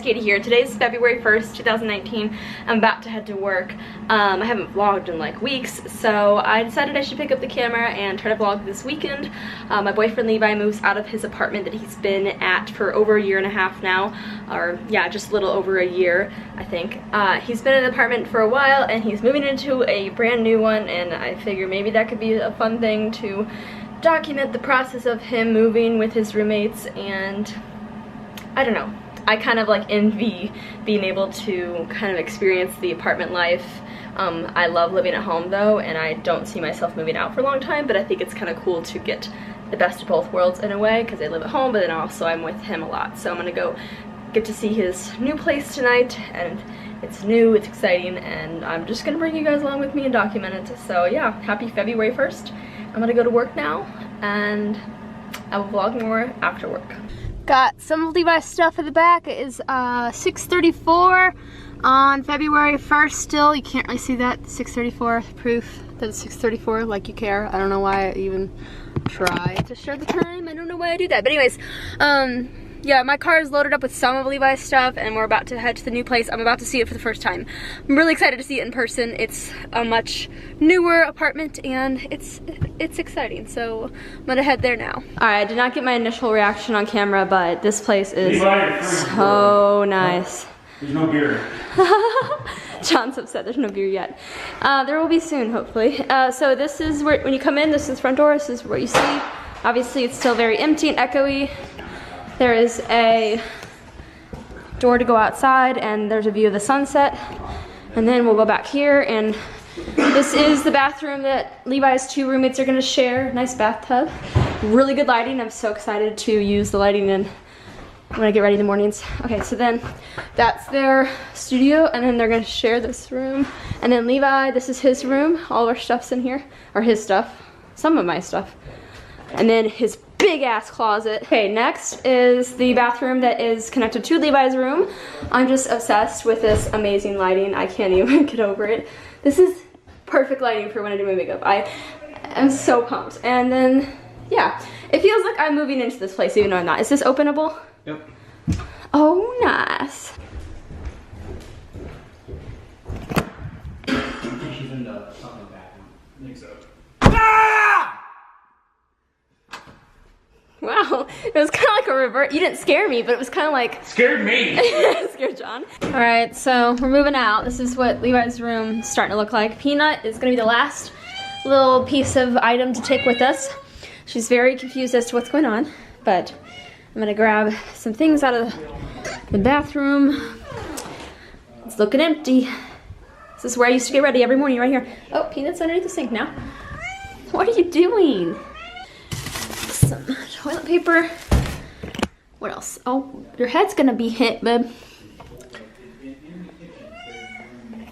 Katie here. Today's February 1st, 2019. I'm about to head to work. I haven't vlogged in like weeks, so I decided I should pick up the camera and try to vlog this weekend. My boyfriend Levi moves out of his apartment that he's been at for over a year and a half now, or yeah, just a little over a year, I think. He's been in the apartment for a while and he's moving into a brand new one, and I figure maybe that could be a fun thing to document the process of him moving with his roommates. And I don't know, I kind of like envy being able to kind of experience the apartment life. I love living at home though, and I don't see myself moving out for a long time, but I think it's kind of cool to get the best of both worlds in a way, because I live at home, but then also I'm with him a lot. So I'm gonna go get to see his new place tonight, and it's new, it's exciting, and I'm just gonna bring you guys along with me and document it. So yeah, happy February 1st. I'm gonna go to work now, and I will vlog more after work. Got some of Levi's stuff in the back. It is 6:34 on February 1st still. You can't really see that, 6:34, proof that it's 6:34, like you care. I don't know why I even try to show the time. I don't know why I do that. But anyways, yeah, my car is loaded up with some of Levi's stuff, and we're about to head to the new place. I'm about to see it for the first time. I'm really excited to see it in person. It's a much newer apartment, and it's exciting. So I'm gonna head there now. All right, I did not get my initial reaction on camera, but this place is so nice. There's no beer. John's upset there's no beer yet. There will be soon, hopefully. So this is where, when you come in, this is the front door. This is what you see. Obviously, it's still very empty and echoey. There is a door to go outside, and there's a view of the sunset. And then we'll go back here, and this is the bathroom that Levi's two roommates are gonna share. Nice bathtub. Really good lighting. I'm so excited to use the lighting when I get ready in the mornings. Okay, so then that's their studio, and then they're gonna share this room. And then Levi, this is his room. All of our stuff's in here, or his stuff, some of my stuff. And then his big ass closet. Okay, next is the bathroom that is connected to Levi's room. I'm just obsessed with this amazing lighting. I can't even get over it. This is perfect lighting for when I do my makeup. I am so pumped. And then, yeah, it feels like I'm moving into this place even though I'm not. Is this openable? Yep. Oh, nice. She's in the something bathroom. I think so. Ah! Wow, it was kind of like a revert. You didn't scare me, but it was kind of like... Scared me! Scared John. Alright, so we're moving out. This is what Levi's room is starting to look like. Peanut is going to be the last little piece of item to take with us. She's very confused as to what's going on, but I'm going to grab some things out of the bathroom. It's looking empty. This is where I used to get ready every morning, right here. Oh, Peanut's underneath the sink now. What are you doing? Some toilet paper. What else? Oh, your head's gonna be hit, babe.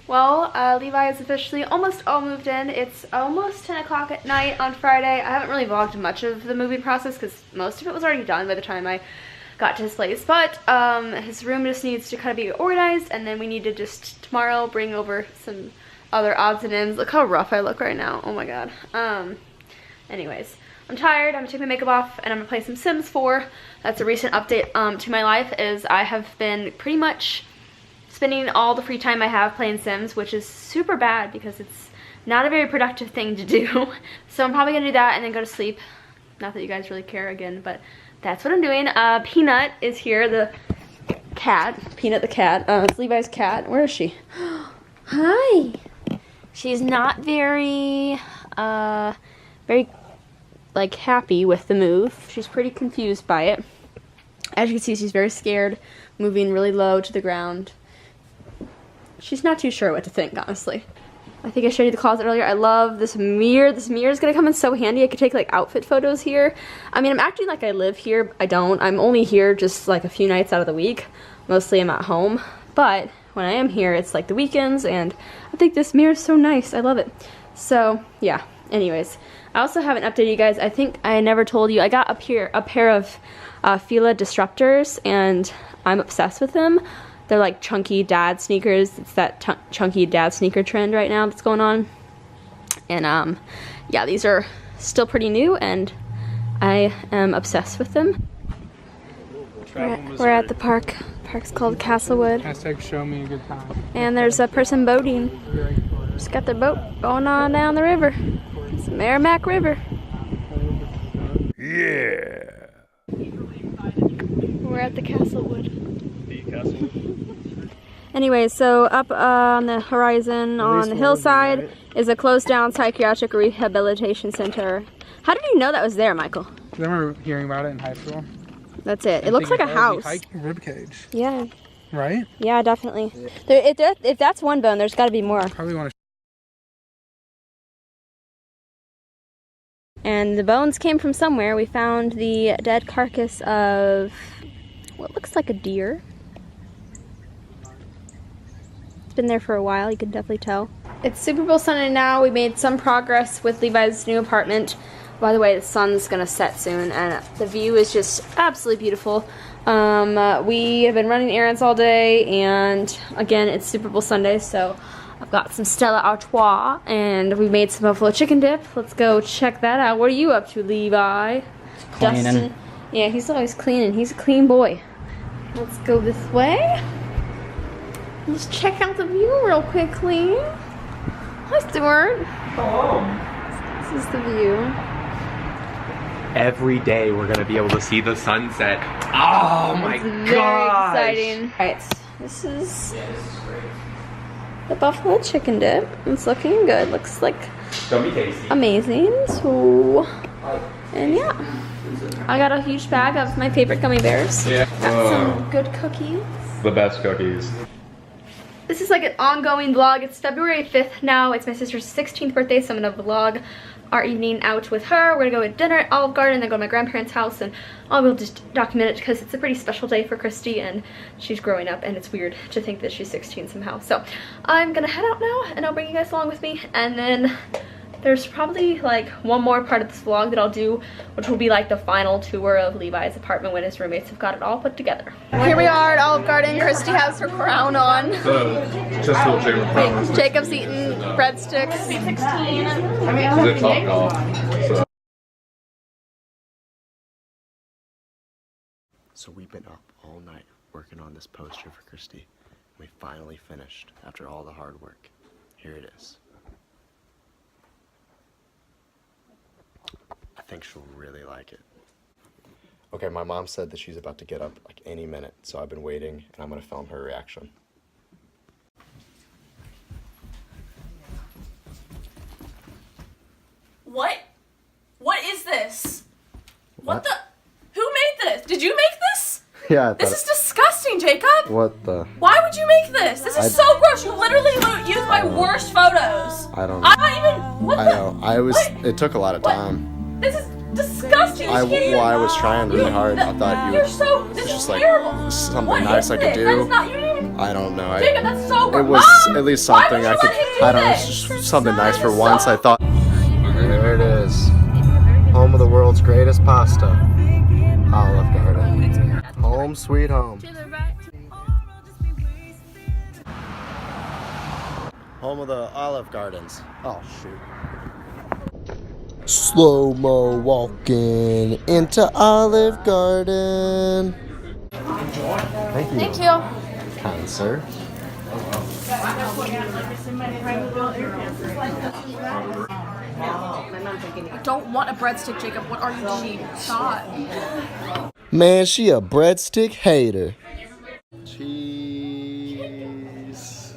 Well, Levi is officially almost all moved in. It's almost 10 o'clock at night on Friday. I haven't really vlogged much of the moving process because most of it was already done by the time I got to his place. But his room just needs to kind of be organized, and then we need to just tomorrow bring over some other odds and ends. Look how rough I look right now. Oh my god. Anyways. I'm tired, I'm gonna take my makeup off, and I'm gonna play some Sims 4. That's a recent update to my life, is I have been pretty much spending all the free time I have playing Sims, which is super bad because it's not a very productive thing to do. So I'm probably gonna do that and then go to sleep. Not that you guys really care again, but that's what I'm doing. Peanut is here, the cat. Peanut the cat. It's Levi's cat. Where is she? Hi! She's not very like happy with the move. She's pretty confused by it. As you can see, she's very scared, moving really low to the ground. She's not too sure what to think, honestly. I think I showed you the closet earlier. I love this mirror. This mirror is gonna come in so handy. I could take like outfit photos here. I mean, I'm acting like I live here. I don't. I'm only here just like a few nights out of the week. Mostly I'm at home. But when I am here, it's like the weekends, and I think this mirror is so nice. I love it. So yeah, anyways. I also haven't updated you guys. I think I never told you. I got a pair of Fila Disruptors, and I'm obsessed with them. They're like chunky dad sneakers. It's that chunky dad sneaker trend right now that's going on. And yeah, these are still pretty new, and I am obsessed with them. We're at the park park's called Castlewood. Hashtag show me a good time. And there's a person boating. Just got their boat going on down the river. It's the Merrimack River. Yeah. We're at the Castlewood. Anyway, so up on the horizon on the hillside is a closed down psychiatric rehabilitation center. How did you know that was there, Michael? I remember hearing about it in high school. That's it. It looks like a house. Rib cage. Yeah. Right? Yeah, definitely. If that's one bone, there's got to be more. Probably want to. And the bones came from somewhere. We found the dead carcass of what looks like a deer. It's been there for a while, you can definitely tell. It's Super Bowl Sunday now. We made some progress with Levi's new apartment. By the way, the sun's gonna set soon and the view is just absolutely beautiful. We have been running errands all day, and again, it's Super Bowl Sunday, so I've got some Stella Artois and we made some buffalo chicken dip. Let's go check that out. What are you up to, Levi? Cleaning. Dustin? Yeah, he's always cleaning. He's a clean boy. Let's go this way. Let's check out the view real quickly. Hi, Stuart. Hello. This is the view. Every day we're gonna be able to see the sunset. Oh my gosh! Very exciting. Alright, this is the buffalo chicken dip. It's looking good. Looks like Don't be tasty. amazing. So, and yeah, I got a huge bag of my favorite gummy bears. Yeah. Got some good cookies. The best cookies. This is like an ongoing vlog. It's February 5th now. It's my sister's 16th birthday, so I'm gonna vlog our evening out with her. We're gonna go to dinner at Olive Garden, then go to my grandparents' house, and I will just document it because it's a pretty special day for Christy, and she's growing up, and it's weird to think that she's 16 somehow. So I'm gonna head out now, and I'll bring you guys along with me, and then there's probably like one more part of this vlog that I'll do, which will be like the final tour of Levi's apartment when his roommates have got it all put together. Here we are at Olive Garden. Christy has her crown on. Just a little Jacob crown. Jacob's eating breadsticks. 16. It's top golf. So we've been up all night working on this poster for Christy. We finally finished after all the hard work. Here it is. I think she'll really like it. Okay, my mom said that she's about to get up like any minute, so I've been waiting and I'm gonna film her reaction. What? What is this? What? Who made this? Did you make this? Yeah, This is disgusting, Jacob. What the? Why would you make this? This is so gross. You literally used my worst photos. I don't I'm not even. What I the? know. It took a lot of time. This is disgusting. I was trying really hard. I thought You're so. This just is like terrible. something What nice is I could this? That is do. not. You didn't even. I don't know. Jacob, that's so gross. It was Mom, at least why something would I you could. let him do I don't know. this? It's just something nice for That is once. so- I thought. There it is. Home of the world's greatest pasta. Olive Garden. Home sweet home. Home of the Olive Gardens. Oh shoot. Slow-mo walking into Olive Garden. Thank you. Thank you. Kind sir. I don't want a breadstick, Jacob. What are you doing? Stop. Man, she a breadstick hater. Cheese.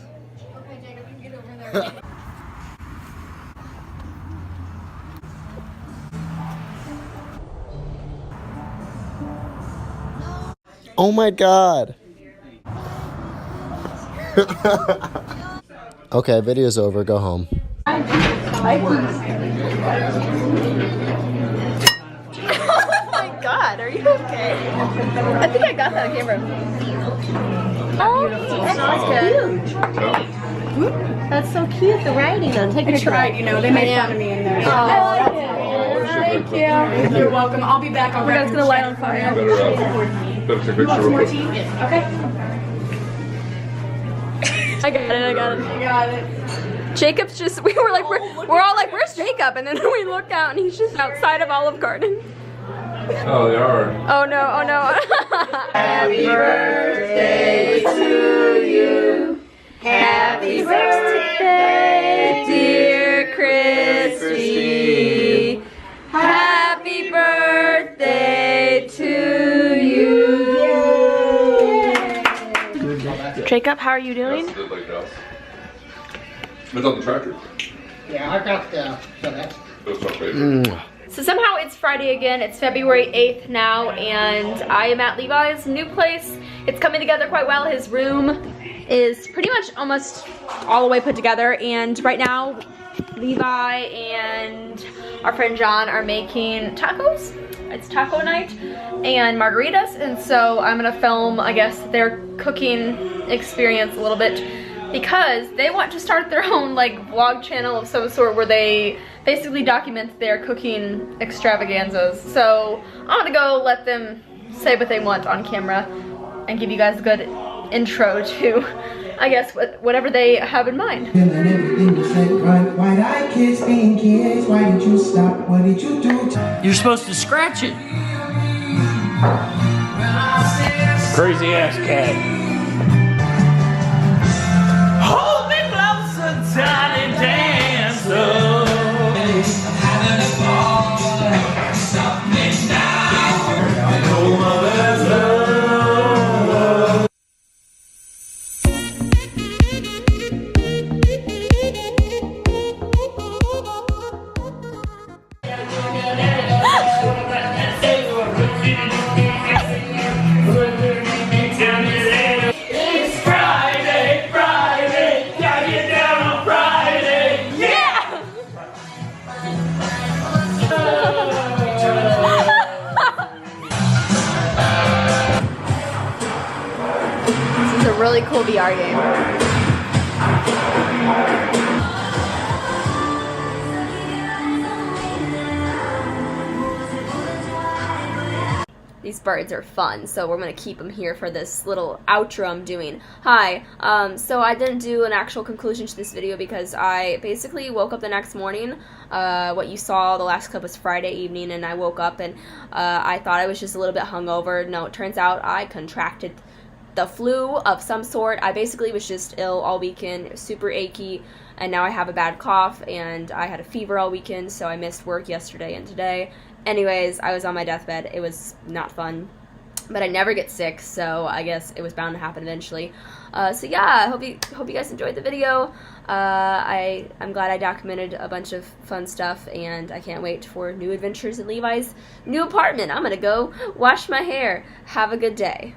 Oh my god. Okay, video's over. Go home. Oh my god, are you okay? I think I got that camera. Oh, that's good. That's so cute, the writing on. Take a Tried, you know, they made fun of me in there. I like it. Thank you. You're welcome. I'll be back. Oh my god, it's gonna light on fire. Better take a picture real quick. Okay. I got it, I got it. You got it. Jacob's just, we were like, we're all like, where's Jacob? And then we look out and he's just outside of Olive Garden. Oh, they are. Oh no, oh no. Happy birthday to you. Happy birthday, dear Christy. Happy birthday to you. Jacob, how are you doing? That's like us. It's on the tractor. Yeah, I got the that's That's our favorite. So somehow it's Friday again. It's February 8th now, and I am at Levi's new place. It's coming together quite well. His room is pretty much almost all the way put together, and right now Levi and our friend John are making tacos. It's taco night and margaritas, and so I'm gonna film, I guess, their cooking experience a little bit, because they want to start their own like vlog channel of some sort where they basically document their cooking extravaganzas. So I'm gonna go let them say what they want on camera and give you guys a good intro to, I guess, whatever they have in mind. Why kids being kids? Why did you stop? What did you do? You're supposed to scratch it. Crazy ass cat. Hold me closer, tiny dancer. Having a ball, stop me now. No mother's love. It's Friday, Friday, gotta get down on Friday. Yeah! This is a really cool VR game. These birds are fun, so we're gonna keep them here for this little outro I'm doing. Hi, so I didn't do an actual conclusion to this video because I basically woke up the next morning. What you saw, the last clip was Friday evening, and I woke up and I thought I was just a little bit hungover. No, it turns out I contracted the flu of some sort. I basically was just ill all weekend, super achy, and now I have a bad cough, and I had a fever all weekend, so I missed work yesterday and today. Anyways, I was on my deathbed. It was not fun, but I never get sick, so I guess it was bound to happen eventually. So yeah, I hope you guys enjoyed the video. I'm glad I documented a bunch of fun stuff, and I can't wait for new adventures in Levi's new apartment. I'm gonna go wash my hair. Have a good day.